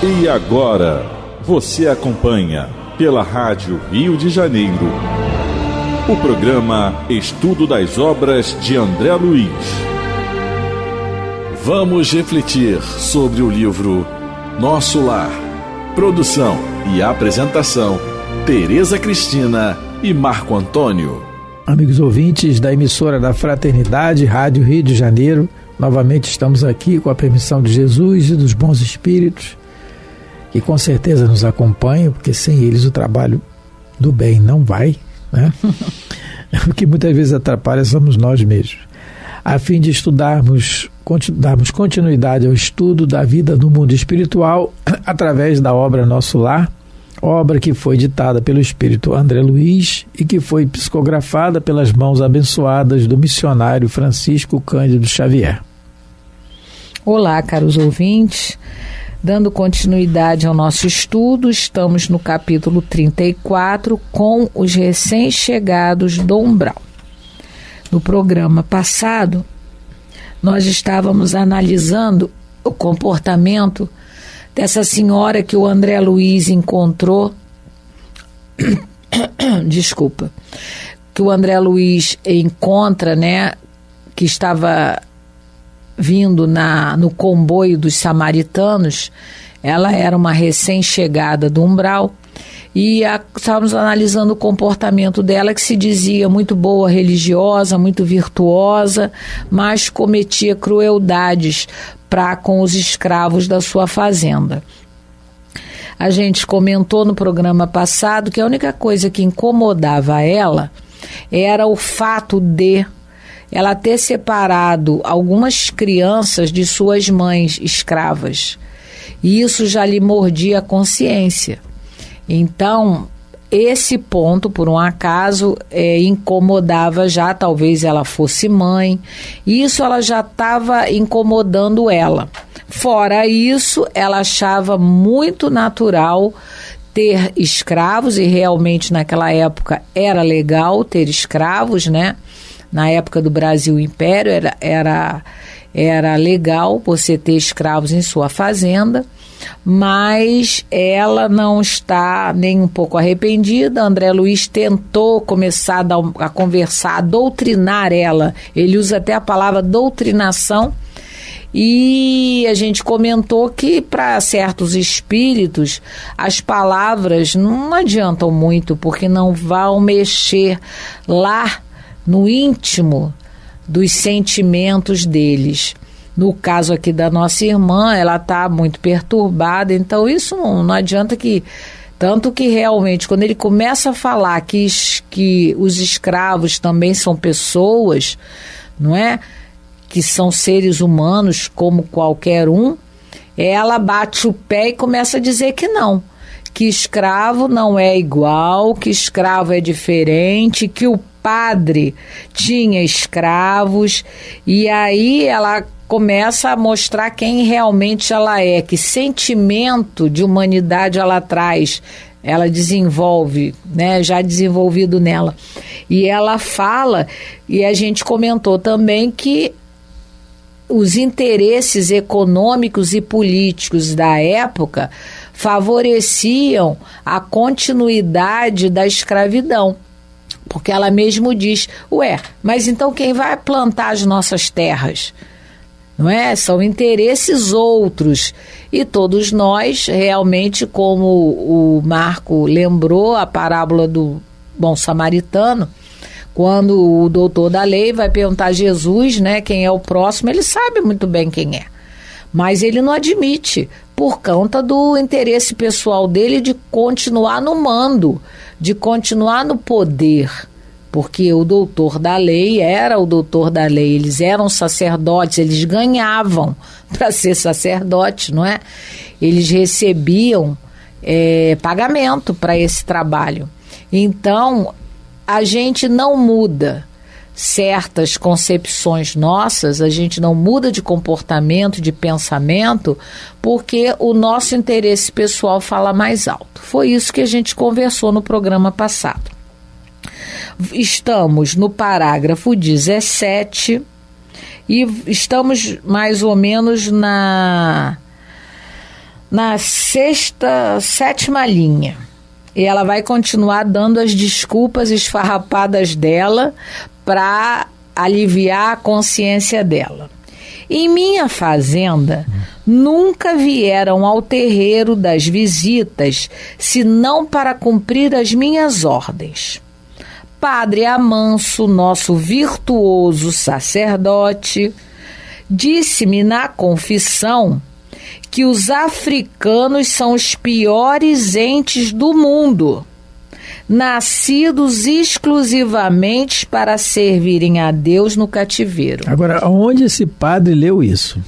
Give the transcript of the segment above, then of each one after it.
E agora, você acompanha pela Rádio Rio de Janeiro o programa Estudo das Obras de André Luiz. Vamos refletir sobre o livro Nosso Lar. Produção e apresentação, Tereza Cristina e Marco Antônio. Amigos ouvintes da emissora da Fraternidade, Rádio Rio de Janeiro, novamente estamos aqui com a permissão de Jesus e dos bons espíritos, que com certeza nos acompanham, porque sem eles o trabalho do bem não vai, né? O que muitas vezes atrapalha somos nós mesmos. A fim de darmos continuidade ao estudo da vida no mundo espiritual através da obra Nosso Lar, obra que foi ditada pelo espírito André Luiz e que foi psicografada pelas mãos abençoadas do missionário Francisco Cândido Xavier. Olá, caros ouvintes. Dando continuidade ao nosso estudo, estamos no capítulo 34 com os recém-chegados do umbral. No programa passado, nós estávamos analisando o comportamento dessa senhora que o André Luiz encontrou, que o André Luiz encontra, né, que estava vindo no comboio dos samaritanos. Ela era uma recém-chegada do umbral e estávamos analisando o comportamento dela, que se dizia muito boa, religiosa, muito virtuosa, mas cometia crueldades para com os escravos da sua fazenda. A gente comentou no programa passado que a única coisa que incomodava ela era o fato de ela ter separado algumas crianças de suas mães escravas. E isso já lhe mordia a consciência. Então, esse ponto, por um acaso, incomodava já, talvez ela fosse mãe. Isso ela já estava incomodando ela. Fora isso, ela achava muito natural ter escravos, e realmente naquela época era legal ter escravos, né? Na época do Brasil Império era legal você ter escravos em sua fazenda, mas ela não está nem um pouco arrependida. André Luiz tentou começar a conversar, a doutrinar ela. Ele usa até a palavra doutrinação. E a gente comentou que para certos espíritos as palavras não adiantam muito, porque não vão mexer lá no íntimo dos sentimentos deles. No caso aqui da nossa irmã, ela está muito perturbada, então isso não adianta que... Tanto que realmente, quando ele começa a falar que os escravos também são pessoas, não é? Que são seres humanos como qualquer um, ela bate o pé e começa a dizer que não. Que escravo não é igual, que escravo é diferente, que o padre tinha escravos, e aí ela começa a mostrar quem realmente ela é, que sentimento de humanidade ela traz, ela desenvolve, né, já desenvolvido nela. E ela fala, e a gente comentou também que os interesses econômicos e políticos da época favoreciam a continuidade da escravidão. Porque ela mesmo diz, mas então quem vai plantar as nossas terras? Não é? São interesses outros. E todos nós, realmente, como o Marco lembrou, a parábola do bom samaritano, quando o doutor da lei vai perguntar a Jesus, né, quem é o próximo, ele sabe muito bem quem é. Mas ele não admite, por conta do interesse pessoal dele de continuar no mando, de continuar no poder. Porque o doutor da lei era o doutor da lei, eles eram sacerdotes, eles ganhavam para ser sacerdote, não é? Eles recebiam pagamento para esse trabalho. Então, a gente não muda certas concepções nossas, a gente não muda de comportamento, de pensamento, porque o nosso interesse pessoal fala mais alto. Foi isso que a gente conversou no programa passado. Estamos no parágrafo 17 e estamos mais ou menos na sétima linha. E ela vai continuar dando as desculpas esfarrapadas dela para aliviar a consciência dela. Em minha fazenda, nunca vieram ao terreiro das visitas, senão para cumprir as minhas ordens. Padre Amanso, nosso virtuoso sacerdote, disse-me na confissão que os africanos são os piores entes do mundo, nascidos exclusivamente para servirem a Deus no cativeiro. Agora, onde esse padre leu isso?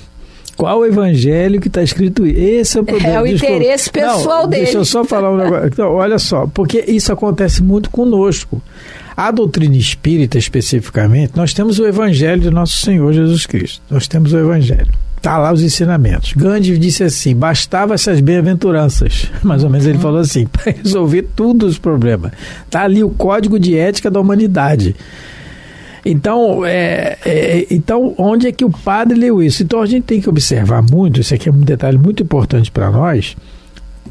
Qual o evangelho que está escrito? Esse é o problema. É o interesse pessoal dele. Deixa eu só falar um negócio. Então, olha só, porque isso acontece muito conosco. A doutrina espírita, especificamente, nós temos o evangelho de nosso Senhor Jesus Cristo. Nós temos o evangelho. Está lá os ensinamentos. Gandhi disse assim, bastava essas bem-aventuranças. Mais ou menos ele falou assim, para resolver todos os problemas. Está ali o código de ética da humanidade. Então, então, onde é que o padre leu isso? Então, a gente tem que observar muito, isso aqui é um detalhe muito importante para nós,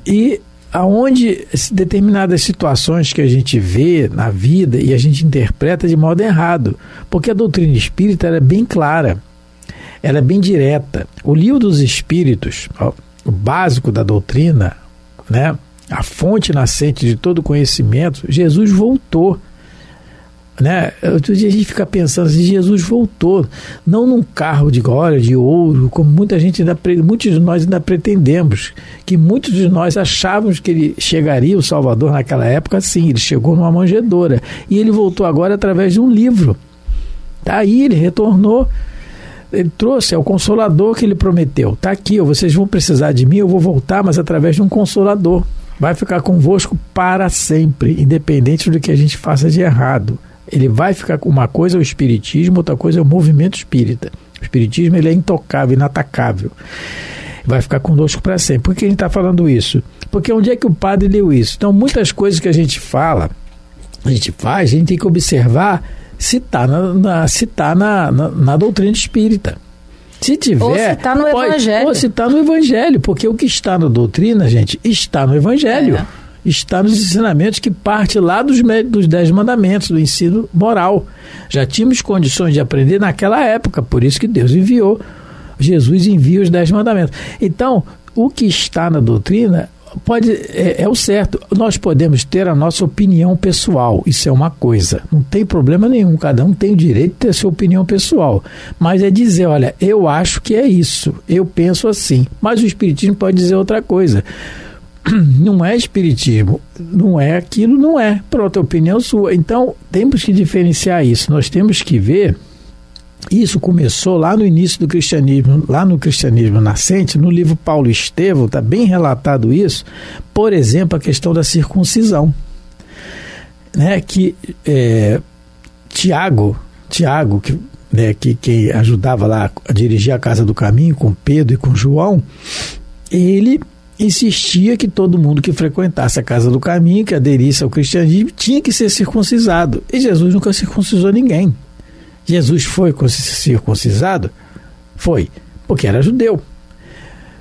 e aonde determinadas situações que a gente vê na vida e a gente interpreta de modo errado, porque a doutrina espírita era bem clara, ela é bem direta. O livro dos Espíritos, o básico da doutrina, né, a fonte nascente de todo conhecimento, Jesus voltou. Né? Outro dia a gente fica pensando assim, Jesus voltou, não num carro de glória, de ouro, como muitos de nós ainda pretendemos, que muitos de nós achávamos que ele chegaria, o Salvador, naquela época. Sim, ele chegou numa manjedoura, e ele voltou agora através de um livro. Tá aí, ele retornou, ele trouxe, é o Consolador que ele prometeu. Está aqui, vocês vão precisar de mim, eu vou voltar, mas através de um Consolador. Vai ficar convosco para sempre, independente do que a gente faça de errado. Ele vai ficar com uma coisa é o espiritismo, outra coisa é o movimento espírita. O espiritismo, ele é intocável, inatacável. Vai ficar conosco para sempre. Por que a gente está falando isso? Porque onde é que o padre leu isso? Então, muitas coisas que a gente fala, a gente faz, a gente tem que observar se está na doutrina espírita. Se tiver, ou se está no Evangelho. Ou se está no Evangelho, porque o que está na doutrina, gente, está no Evangelho. Está nos ensinamentos que parte lá dos 10 mandamentos, do ensino moral. Já tínhamos condições de aprender naquela época, por isso que Deus enviou, Jesus envia os 10 mandamentos. Então, o que está na doutrina é o certo. Nós podemos ter a nossa opinião pessoal, isso é uma coisa, não tem problema nenhum, cada um tem o direito de ter sua opinião pessoal, mas é dizer, olha, eu acho que é isso, eu penso assim, mas o espiritismo pode dizer outra coisa. Não é espiritismo, não é aquilo, não é. Pronto, a opinião sua. Então, temos que diferenciar isso. Nós temos que ver, isso começou lá no início do cristianismo, lá no cristianismo nascente, no livro Paulo Estevão, está bem relatado isso. Por exemplo, a questão da circuncisão. Né, que Tiago, que ajudava lá a dirigir a Casa do Caminho, com Pedro e com João, ele insistia que todo mundo que frequentasse a Casa do Caminho, que aderisse ao cristianismo, tinha que ser circuncisado. E Jesus nunca circuncisou ninguém. Jesus foi circuncisado? Foi, porque era judeu.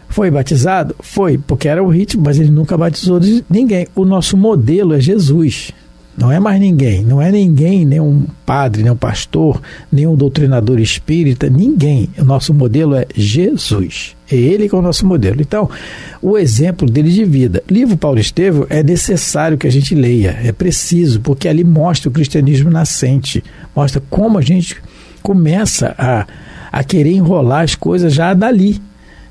Foi batizado? Foi, porque era o ritmo, mas ele nunca batizou ninguém. O nosso modelo é Jesus. Não é mais ninguém. Não é ninguém, nem um padre, nem um pastor, nem um doutrinador espírita, ninguém. O nosso modelo é Jesus. É ele que é o nosso modelo. Então, o exemplo dele de vida. O livro Paulo Estevão é necessário que a gente leia. É preciso, porque ali mostra o cristianismo nascente. Mostra como a gente começa a querer enrolar as coisas já dali.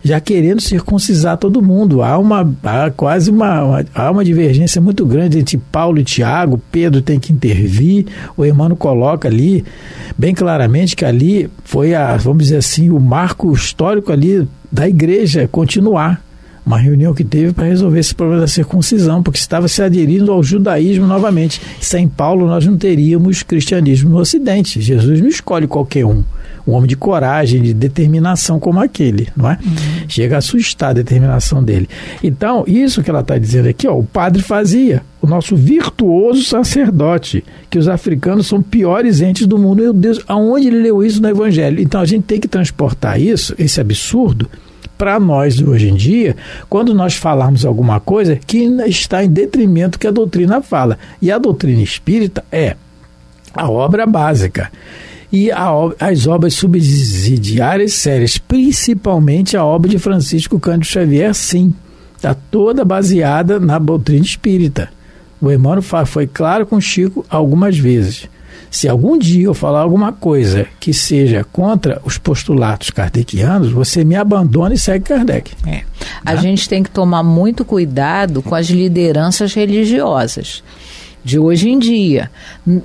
Já querendo circuncisar todo mundo. Há uma divergência muito grande entre Paulo e Tiago. Pedro tem que intervir. O Emmanuel coloca ali bem claramente que ali foi vamos dizer assim, o marco histórico ali da igreja continuar. Uma reunião que teve para resolver esse problema da circuncisão, porque estava se aderindo ao judaísmo novamente. Sem Paulo nós não teríamos cristianismo no Ocidente. Jesus não escolhe qualquer um homem de coragem, de determinação como aquele, não é? Chega a assustar a determinação dele. Então, isso que ela está dizendo aqui, o padre fazia, o nosso virtuoso sacerdote, que os africanos são piores entes do mundo. Meu Deus, aonde ele leu isso no Evangelho? Então, a gente tem que transportar isso, esse absurdo, para nós hoje em dia, quando nós falarmos alguma coisa que está em detrimento do que a doutrina fala. E a doutrina espírita é a obra básica. E as obras subsidiárias sérias, principalmente a obra de Francisco Cândido Xavier, sim, está toda baseada na doutrina espírita. O Emmanuel foi claro com o Chico algumas vezes. Se algum dia eu falar alguma coisa que seja contra os postulados kardecianos, você me abandona e segue Kardec. A gente tem que tomar muito cuidado com as lideranças religiosas de hoje em dia,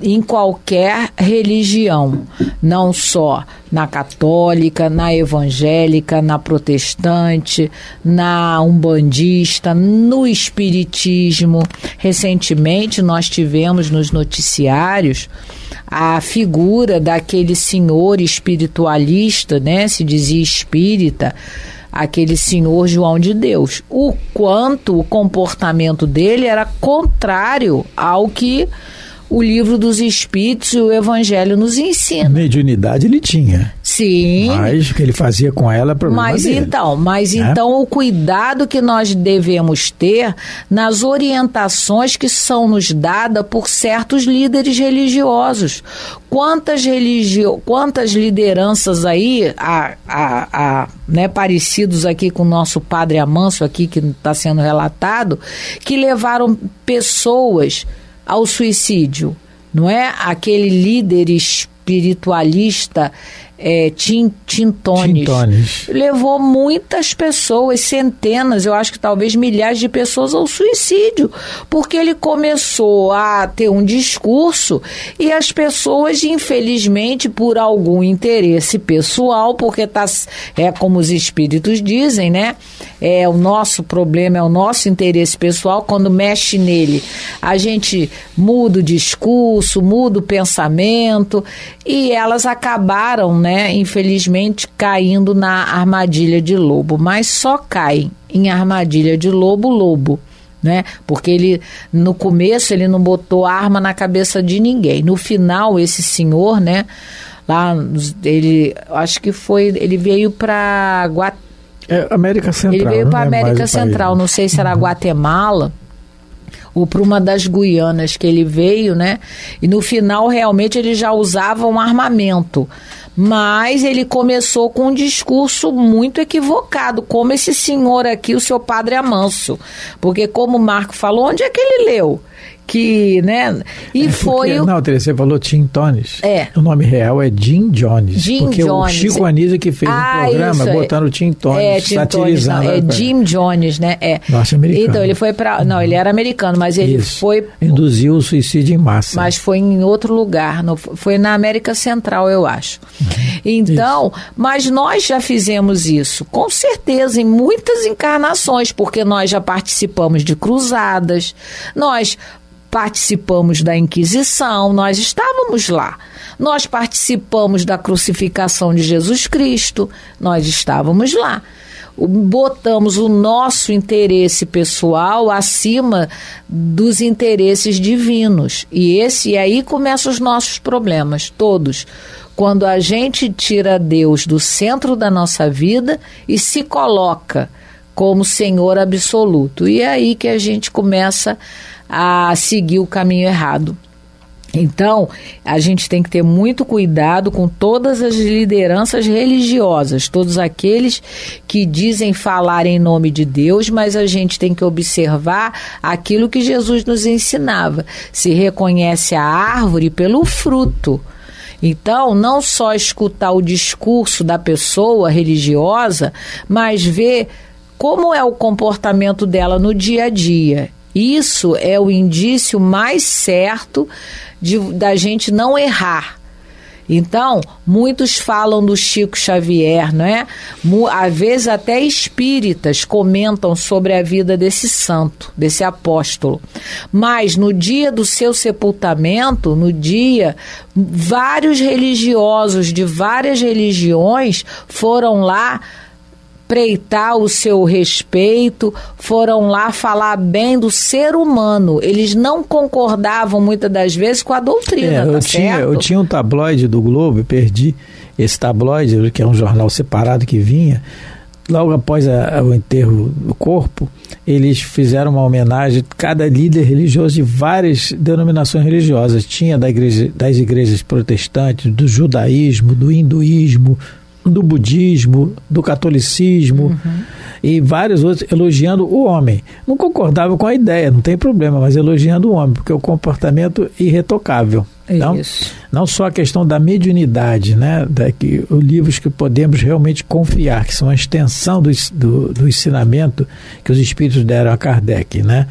em qualquer religião, não só na católica, na evangélica, na protestante, na umbandista, no espiritismo. Recentemente nós tivemos nos noticiários a figura daquele senhor espiritualista, né, se dizia espírita, aquele senhor João de Deus. O quanto o comportamento dele era contrário ao que o Livro dos Espíritos e o Evangelho nos ensinam. Mediunidade ele tinha. Sim. Mas o que ele fazia com ela é problema dele. Então o cuidado que nós devemos ter nas orientações que são nos dadas por certos líderes religiosos. Quantas lideranças aí, né, parecidos aqui com o nosso Padre Amâncio aqui, que está sendo relatado, que levaram pessoas ao suicídio, não é? Aquele líder espiritualista Tintones levou muitas pessoas, centenas, eu acho que talvez milhares de pessoas ao suicídio, porque ele começou a ter um discurso e as pessoas, infelizmente, por algum interesse pessoal, porque como os espíritos dizem, né? O nosso problema é o nosso interesse pessoal. Quando mexe nele, a gente muda o discurso, muda o pensamento, e elas acabaram, né, infelizmente, caindo na armadilha de lobo. Mas só cai em armadilha de lobo, né? Porque ele, no começo, ele não botou arma na cabeça de ninguém. No final, esse senhor, né, lá, ele, acho que ele veio para América Central. Ele veio para América Central, não sei se era Guatemala ou para uma das Guianas que ele veio, né? E no final, realmente, ele já usava um armamento. Mas ele começou com um discurso muito equivocado, como esse senhor aqui, o seu Padre Amâncio. Porque, como o Marco falou, onde é que ele leu? Que, né? E foi Não, Teresa, você falou Tintones. O nome real é Jim Jones. Porque Jones. O Chico Anísio que fez um programa botando Tintones, satirizando. Jim Jones, né? Norte-americano. Então, ele foi para... Não, ele era americano, mas ele foi... Induziu o suicídio em massa. Mas foi em outro lugar, foi na América Central, eu acho. Então, mas nós já fizemos isso, com certeza, em muitas encarnações, porque nós já participamos de cruzadas, nós participamos da Inquisição, nós estávamos lá. Nós participamos da crucificação de Jesus Cristo, nós estávamos lá. Botamos o nosso interesse pessoal acima dos interesses divinos. E aí começam os nossos problemas, todos. Quando a gente tira Deus do centro da nossa vida e se coloca como Senhor absoluto. E é aí que a gente começa a seguir o caminho errado. Então, a gente tem que ter muito cuidado com todas as lideranças religiosas, todos aqueles que dizem falar em nome de Deus, mas a gente tem que observar aquilo que Jesus nos ensinava. Se reconhece a árvore pelo fruto. Então, não só escutar o discurso da pessoa religiosa, mas ver como é o comportamento dela no dia a dia. Isso é o indício mais certo da gente não errar. Então, muitos falam do Chico Xavier, não é? Às vezes até espíritas comentam sobre a vida desse santo, desse apóstolo. Mas no dia do seu sepultamento, vários religiosos de várias religiões foram lá preitar o seu respeito, foram lá falar bem do ser humano. Eles não concordavam muitas das vezes com a doutrina, eu tinha um tabloide do Globo, eu perdi esse tabloide, que é um jornal separado que vinha, logo após o enterro do corpo, eles fizeram uma homenagem a cada líder religioso de várias denominações religiosas. Tinha das igrejas protestantes, do judaísmo, do hinduísmo, do budismo, do catolicismo, e vários outros elogiando o homem. Não concordava com a ideia, não tem problema, mas elogiando o homem, porque o comportamento é irretocável. Então, não só a questão da mediunidade, né, os livros que podemos realmente confiar, que são a extensão do ensinamento que os espíritos deram a Kardec, né,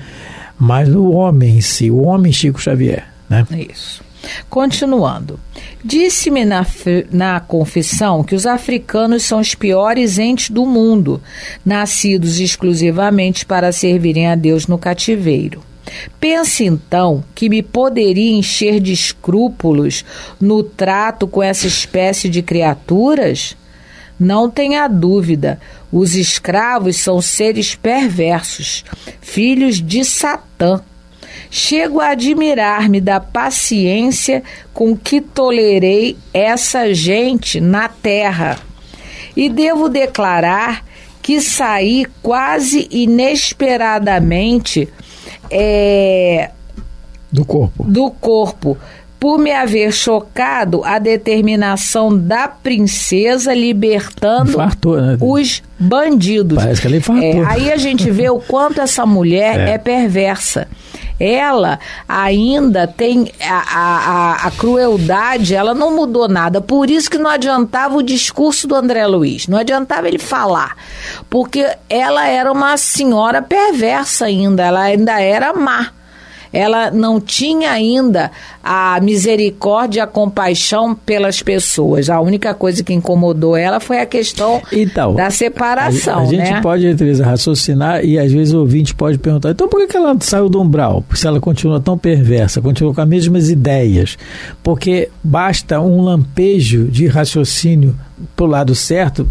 mas o homem em si, o homem Chico Xavier. Né? Isso. Continuando. Disse-me na confissão que os africanos são os piores entes do mundo, nascidos exclusivamente para servirem a Deus no cativeiro. Pense então que me poderia encher de escrúpulos no trato com essa espécie de criaturas? Não tenha dúvida, os escravos são seres perversos, filhos de Satã. Chego a admirar-me da paciência com que tolerei essa gente na terra. E devo declarar que saí quase inesperadamente do corpo, por me haver chocado a determinação da princesa libertando os bandidos. Parece que ela infartou. Aí a gente vê o quanto essa mulher é perversa. Ela ainda tem a crueldade, ela não mudou nada. Por isso que não adiantava o discurso do André Luiz, não adiantava ele falar, porque ela era uma senhora perversa ainda, ela ainda era má. Ela não tinha ainda a misericórdia e a compaixão pelas pessoas. A única coisa que incomodou ela foi a questão da separação. A gente pode, Teresa, raciocinar, e às vezes o ouvinte pode perguntar, então por que ela saiu do umbral? Se ela continua tão perversa, continua com as mesmas ideias? Porque basta um lampejo de raciocínio para o lado certo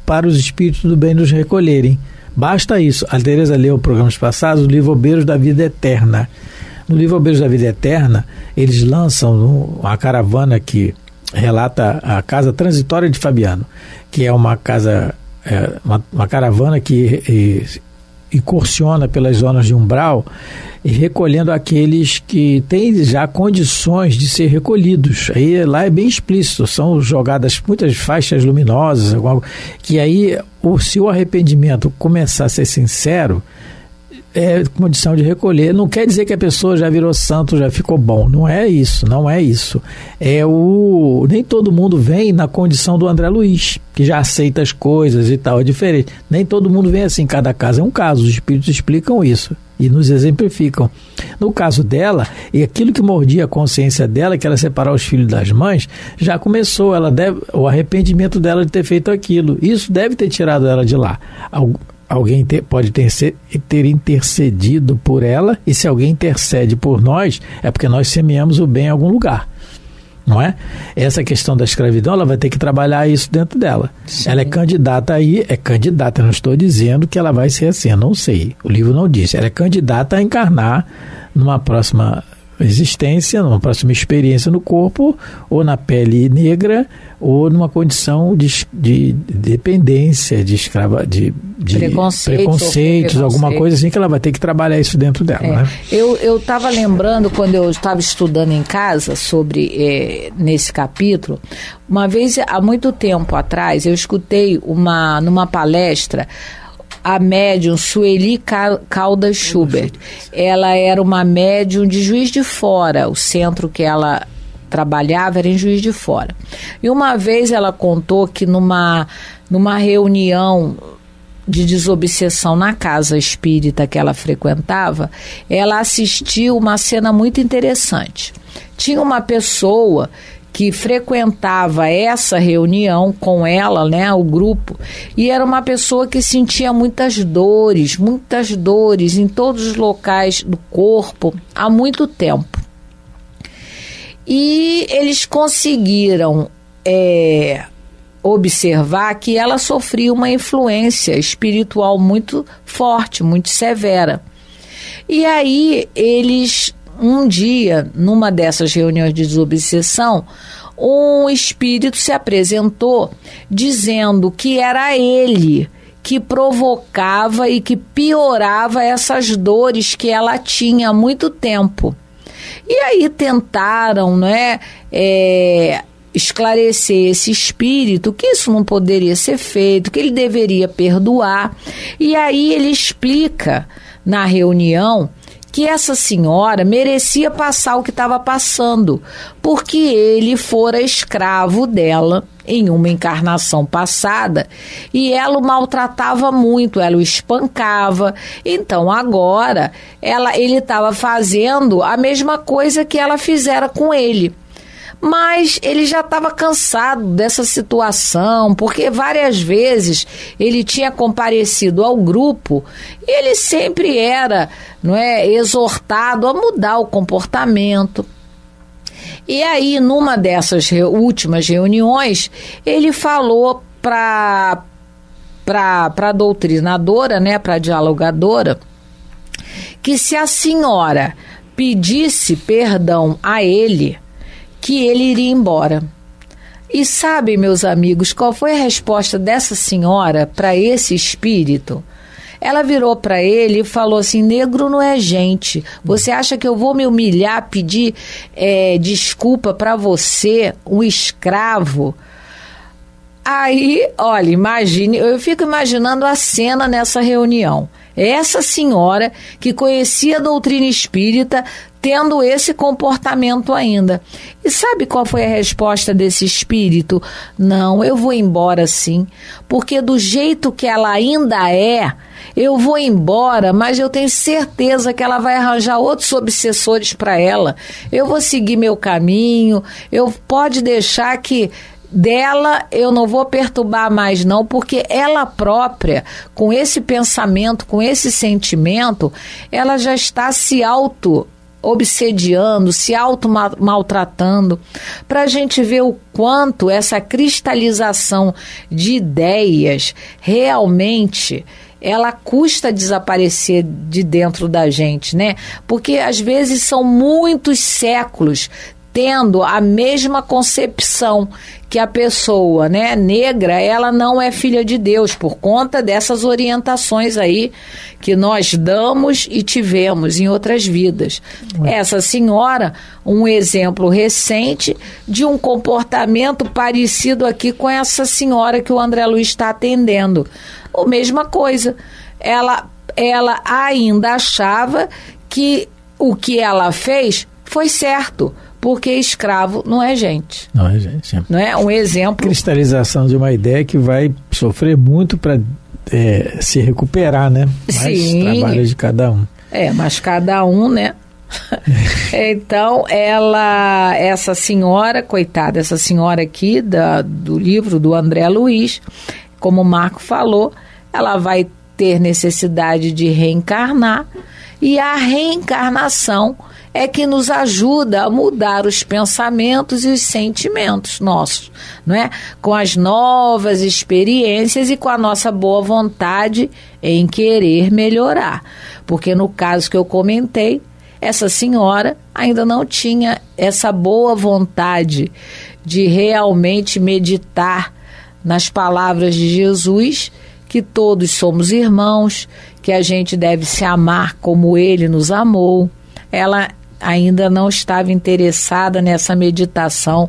para os espíritos do bem nos recolherem. Basta isso. A Teresa leu programas passados o livro Obreiros da Vida Eterna. No livro Obreiros da Vida Eterna, eles lançam uma caravana que relata a casa transitória de Fabiano, que é uma casa, uma caravana que incursiona pelas zonas de umbral e recolhendo aqueles que têm já condições de ser recolhidos. Aí lá é bem explícito, são jogadas muitas faixas luminosas, que aí, se o arrependimento começar a ser sincero, é condição de recolher. Não quer dizer que a pessoa já virou santo, já ficou bom. Não é isso. Nem todo mundo vem na condição do André Luiz, que já aceita as coisas e tal, é diferente. Nem todo mundo vem assim, cada caso é um caso. Os espíritos explicam isso e nos exemplificam. No caso dela, e aquilo que mordia a consciência dela, que era separar os filhos das mães, já começou. O arrependimento dela de ter feito aquilo. Isso deve ter tirado ela de lá. Alguém pode ter intercedido por ela, e se alguém intercede por nós, é porque nós semeamos o bem em algum lugar, não é? Essa questão da escravidão, ela vai ter que trabalhar isso dentro dela. Sim. Ela é candidata eu não estou dizendo que ela vai ser assim, eu não sei, o livro não diz. Ela é candidata a encarnar numa próxima existência, numa próxima experiência no corpo, ou na pele negra, ou numa condição de dependência, de preconceitos, alguma coisa assim, que ela vai ter que trabalhar isso dentro dela. Né? Eu estava lembrando, quando eu estava estudando em casa sobre nesse capítulo, uma vez, há muito tempo atrás, eu escutei numa palestra a médium Sueli Caldas Schubert. Ela era uma médium de Juiz de Fora, o centro que ela trabalhava era em Juiz de Fora. E uma vez ela contou que numa reunião de desobsessão na casa espírita que ela frequentava, ela assistiu uma cena muito interessante. Tinha uma pessoa que frequentava essa reunião com ela, né, o grupo, e era uma pessoa que sentia muitas dores em todos os locais do corpo há muito tempo. E eles conseguiram observar que ela sofria uma influência espiritual muito forte, muito severa. E aí eles, um dia, numa dessas reuniões de desobsessão, um espírito se apresentou dizendo que era ele que provocava e que piorava essas dores que ela tinha há muito tempo. E aí tentaram, né, esclarecer esse espírito, que isso não poderia ser feito, que ele deveria perdoar. E aí ele explica na reunião que essa senhora merecia passar o que estava passando, porque ele fora escravo dela em uma encarnação passada e ela o maltratava muito, ela o espancava. Então agora ele estava fazendo a mesma coisa que ela fizera com ele. Mas ele já estava cansado dessa situação, porque várias vezes ele tinha comparecido ao grupo e ele sempre era, não é, exortado a mudar o comportamento. E aí, numa dessas últimas reuniões, ele falou para a doutrinadora, né, para a dialogadora, que se a senhora pedisse perdão a ele, que ele iria embora. E sabe, meus amigos, qual foi a resposta dessa senhora para esse espírito? Ela virou para ele e falou assim: negro não é gente. Você acha que eu vou me humilhar, pedir desculpa para você, um escravo? Aí, olha, imagine, eu fico imaginando a cena nessa reunião. Essa senhora que conhecia a doutrina espírita tendo esse comportamento ainda. E sabe qual foi a resposta desse espírito? Não, eu vou embora sim, porque do jeito que ela ainda é, eu vou embora, mas eu tenho certeza que ela vai arranjar outros obsessores para ela. Eu vou seguir meu caminho, pode deixar que dela eu não vou perturbar mais não, porque ela própria, com esse pensamento, com esse sentimento, ela já está se auto-obsediando, se auto-maltratando, para a gente ver o quanto essa cristalização de ideias realmente ela custa desaparecer de dentro da gente, né? Porque às vezes são muitos séculos tendo a mesma concepção que a pessoa, né, negra, ela não é filha de Deus, por conta dessas orientações aí que nós damos e tivemos em outras vidas. Essa senhora, um exemplo recente de um comportamento parecido aqui com essa senhora que o André Luiz está atendendo. A mesma coisa. Ela ainda achava que o que ela fez foi certo, porque escravo não é gente. Não é gente. Não é um exemplo. Cristalização de uma ideia que vai sofrer muito para se recuperar, né? Mas sim, trabalho de cada um. Mas cada um, né? Então, essa senhora, coitada, essa senhora aqui do livro do André Luiz, como o Marco falou, ela vai ter necessidade de reencarnar, e a reencarnação é que nos ajuda a mudar os pensamentos e os sentimentos nossos, não é? Com as novas experiências e com a nossa boa vontade em querer melhorar. Porque no caso que eu comentei, essa senhora ainda não tinha essa boa vontade de realmente meditar nas palavras de Jesus, que todos somos irmãos, que a gente deve se amar como Ele nos amou. Ela ainda não estava interessada nessa meditação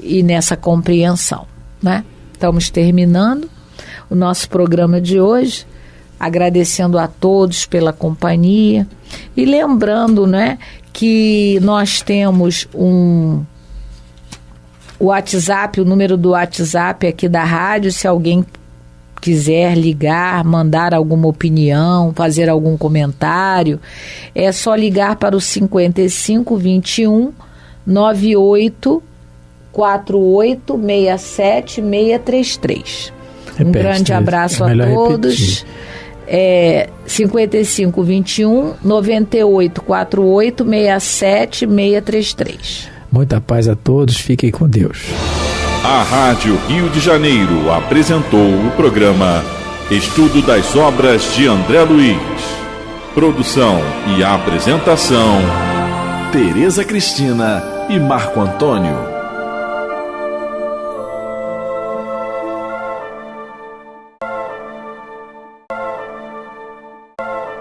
e nessa compreensão, né? Estamos terminando o nosso programa de hoje, agradecendo a todos pela companhia e lembrando, né, que nós temos o WhatsApp, o número do WhatsApp aqui da rádio, se alguém quiser ligar, mandar alguma opinião, fazer algum comentário, é só ligar para o 5521 98 48 67 633. Um grande abraço a todos. 5521 98 48 67 633. Muita paz a todos, fiquem com Deus. A Rádio Rio de Janeiro apresentou o programa Estudo das Obras de André Luiz. Produção e apresentação, Tereza Cristina e Marco Antônio.